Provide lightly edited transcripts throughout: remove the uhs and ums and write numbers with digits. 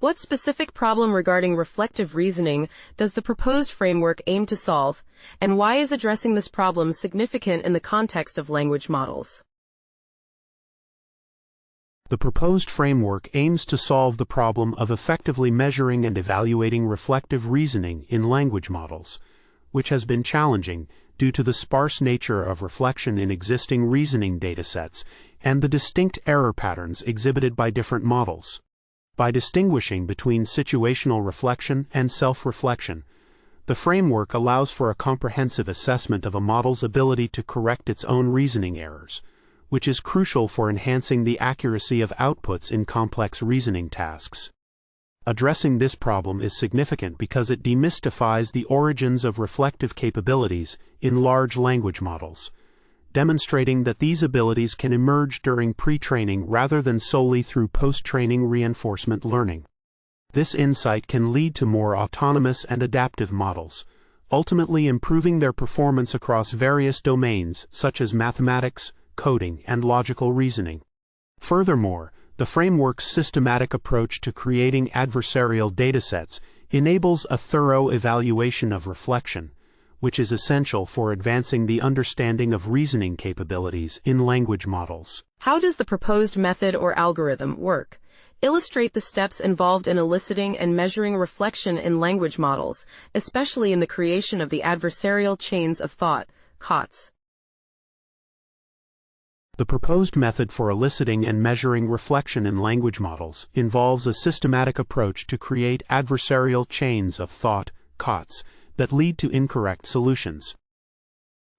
What specific problem regarding reflective reasoning does the proposed framework aim to solve, and why is addressing this problem significant in the context of language models? The proposed framework aims to solve the problem of effectively measuring and evaluating reflective reasoning in language models, which has been challenging due to the sparse nature of reflection in existing reasoning datasets and the distinct error patterns exhibited by different models. By distinguishing between situational reflection and self-reflection, the framework allows for a comprehensive assessment of a model's ability to correct its own reasoning errors, which is crucial for enhancing the accuracy of outputs in complex reasoning tasks. Addressing this problem is significant because it demystifies the origins of reflective capabilities in large language models, demonstrating that these abilities can emerge during pre-training rather than solely through post-training reinforcement learning. This insight can lead to more autonomous and adaptive models, ultimately improving their performance across various domains such as mathematics, coding, and logical reasoning. Furthermore, the framework's systematic approach to creating adversarial datasets enables a thorough evaluation of reflection, which is essential for advancing the understanding of reasoning capabilities in language models. How does the proposed method or algorithm work? Illustrate the steps involved in eliciting and measuring reflection in language models, especially in the creation of the adversarial chains of thought, COTS. The proposed method for eliciting and measuring reflection in language models involves a systematic approach to create adversarial chains of thought, COTS, that lead to incorrect solutions.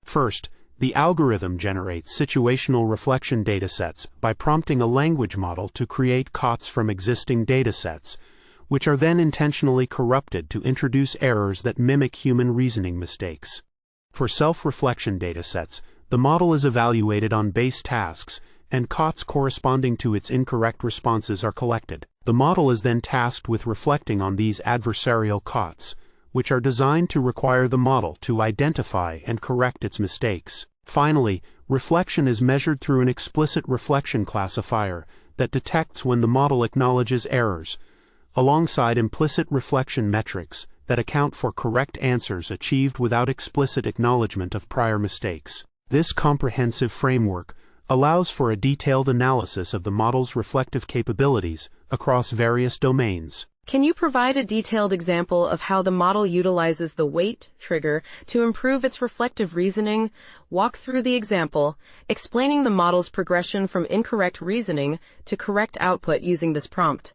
First, the algorithm generates situational reflection datasets by prompting a language model to create COTS from existing datasets, which are then intentionally corrupted to introduce errors that mimic human reasoning mistakes. For self-reflection datasets, the model is evaluated on base tasks, and COTS corresponding to its incorrect responses are collected. The model is then tasked with reflecting on these adversarial COTS, which are designed to require the model to identify and correct its mistakes. Finally, reflection is measured through an explicit reflection classifier that detects when the model acknowledges errors, alongside implicit reflection metrics that account for correct answers achieved without explicit acknowledgement of prior mistakes. This comprehensive framework allows for a detailed analysis of the model's reflective capabilities across various domains. Can you provide a detailed example of how the model utilizes the weight trigger to improve its reflective reasoning? Walk through the example, explaining the model's progression from incorrect reasoning to correct output using this prompt.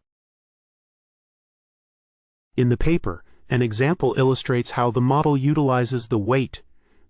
In the paper, an example illustrates how the model utilizes the weight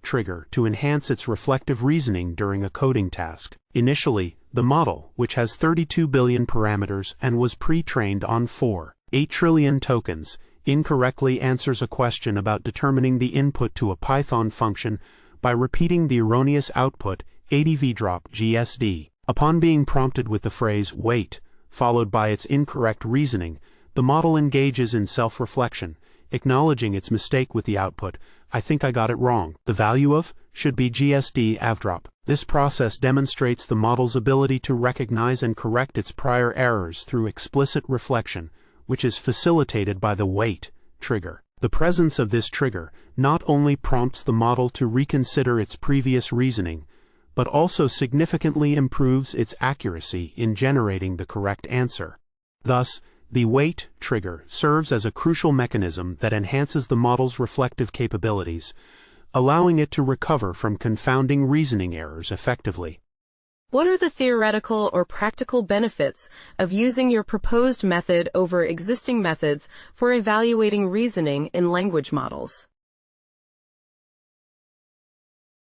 trigger to enhance its reflective reasoning during a coding task. Initially, the model, which has 32 billion parameters and was pre-trained on 4.8 trillion tokens, incorrectly answers a question about determining the input to a Python function by repeating the erroneous output ADV-drop GSD. Upon being prompted with the phrase wait, followed by its incorrect reasoning, the model engages in self-reflection, acknowledging its mistake with the output, "I think I got it wrong. The value of should be GSD avdrop." This process demonstrates the model's ability to recognize and correct its prior errors through explicit reflection, which is facilitated by the wait trigger. The presence of this trigger not only prompts the model to reconsider its previous reasoning, but also significantly improves its accuracy in generating the correct answer. Thus, the wait trigger serves as a crucial mechanism that enhances the model's reflective capabilities, allowing it to recover from confounding reasoning errors effectively. What are the theoretical or practical benefits of using your proposed method over existing methods for evaluating reasoning in language models?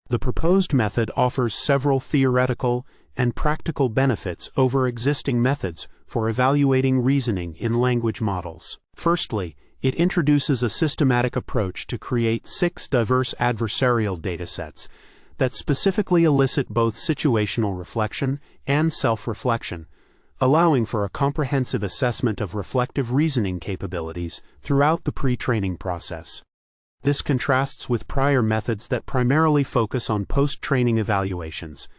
The proposed method offers several theoretical and practical benefits over existing methods for evaluating reasoning in language models. Firstly, it introduces a systematic approach to create 6 diverse adversarial datasets that specifically elicit both situational reflection and self-reflection, allowing for a comprehensive assessment of reflective reasoning capabilities throughout the pre-training process. This contrasts with prior methods that primarily focus on post-training evaluations,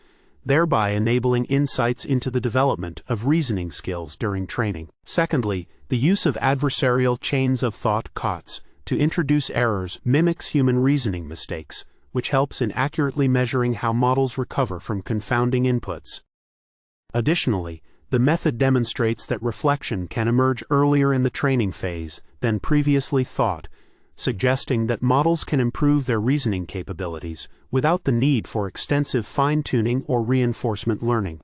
thereby enabling insights into the development of reasoning skills during training. Secondly, the The use of adversarial chains of thought (COTS) to introduce errors mimics human reasoning mistakes, which helps in accurately measuring how models recover from confounding inputs. Additionally, the method demonstrates that reflection can emerge earlier in the training phase than previously thought, suggesting that models can improve their reasoning capabilities without the need for extensive fine-tuning or reinforcement learning.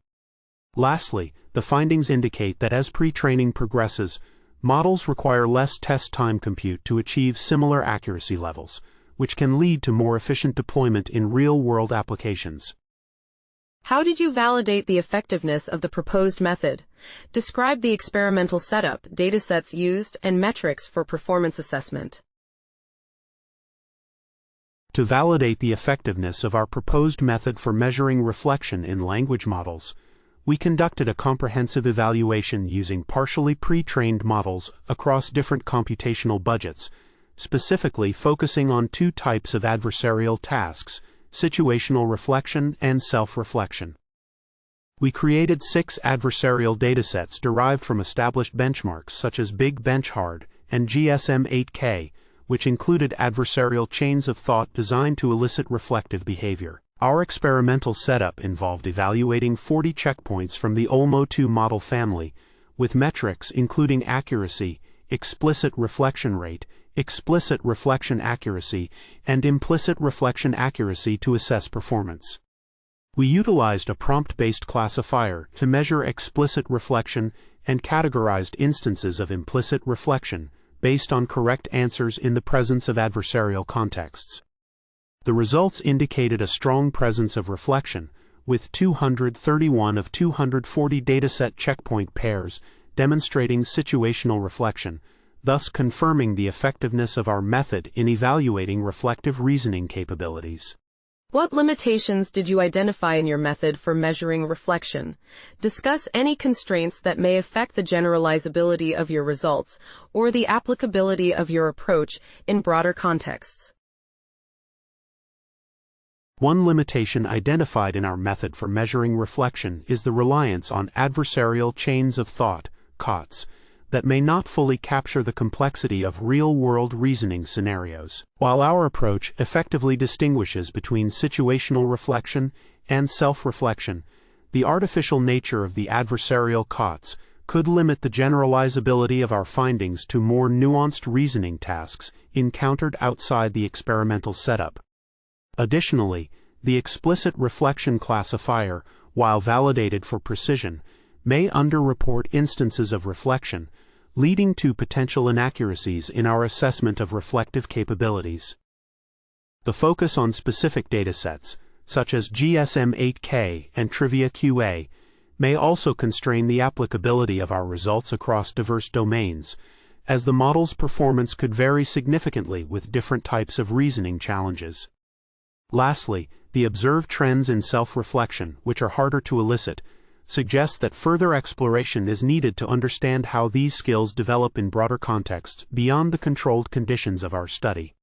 Lastly, the findings indicate that as pre-training progresses, models require less test time compute to achieve similar accuracy levels, which can lead to more efficient deployment in real-world applications. How did you validate the effectiveness of the proposed method? Describe the experimental setup, datasets used, and metrics for performance assessment. To validate the effectiveness of our proposed method for measuring reflection in language models, we conducted a comprehensive evaluation using partially pre-trained models across different computational budgets, specifically focusing on two types of adversarial tasks: situational reflection and self-reflection. We created 6 adversarial datasets derived from established benchmarks such as Big Bench Hard and GSM-8K, which included adversarial chains of thought designed to elicit reflective behavior. Our experimental setup involved evaluating 40 checkpoints from the OLMO2 model family, with metrics including accuracy, explicit reflection rate, explicit reflection accuracy, and implicit reflection accuracy to assess performance. We utilized a prompt-based classifier to measure explicit reflection and categorized instances of implicit reflection based on correct answers in the presence of adversarial contexts. The results indicated a strong presence of reflection, with 231 of 240 dataset checkpoint pairs demonstrating situational reflection, thus confirming the effectiveness of our method in evaluating reflective reasoning capabilities. What limitations did you identify in your method for measuring reflection? Discuss any constraints that may affect the generalizability of your results or the applicability of your approach in broader contexts. One limitation identified in our method for measuring reflection is the reliance on adversarial chains of thought, COTS, that may not fully capture the complexity of real-world reasoning scenarios. While our approach effectively distinguishes between situational reflection and self-reflection, the artificial nature of the adversarial COTS could limit the generalizability of our findings to more nuanced reasoning tasks encountered outside the experimental setup. Additionally, the explicit reflection classifier, while validated for precision, may underreport instances of reflection, leading to potential inaccuracies in our assessment of reflective capabilities. The focus on specific datasets, such as GSM-8K and Trivia QA, may also constrain the applicability of our results across diverse domains, as the model's performance could vary significantly with different types of reasoning challenges. Lastly, the observed trends in self-reflection, which are harder to elicit, suggest that further exploration is needed to understand how these skills develop in broader contexts beyond the controlled conditions of our study.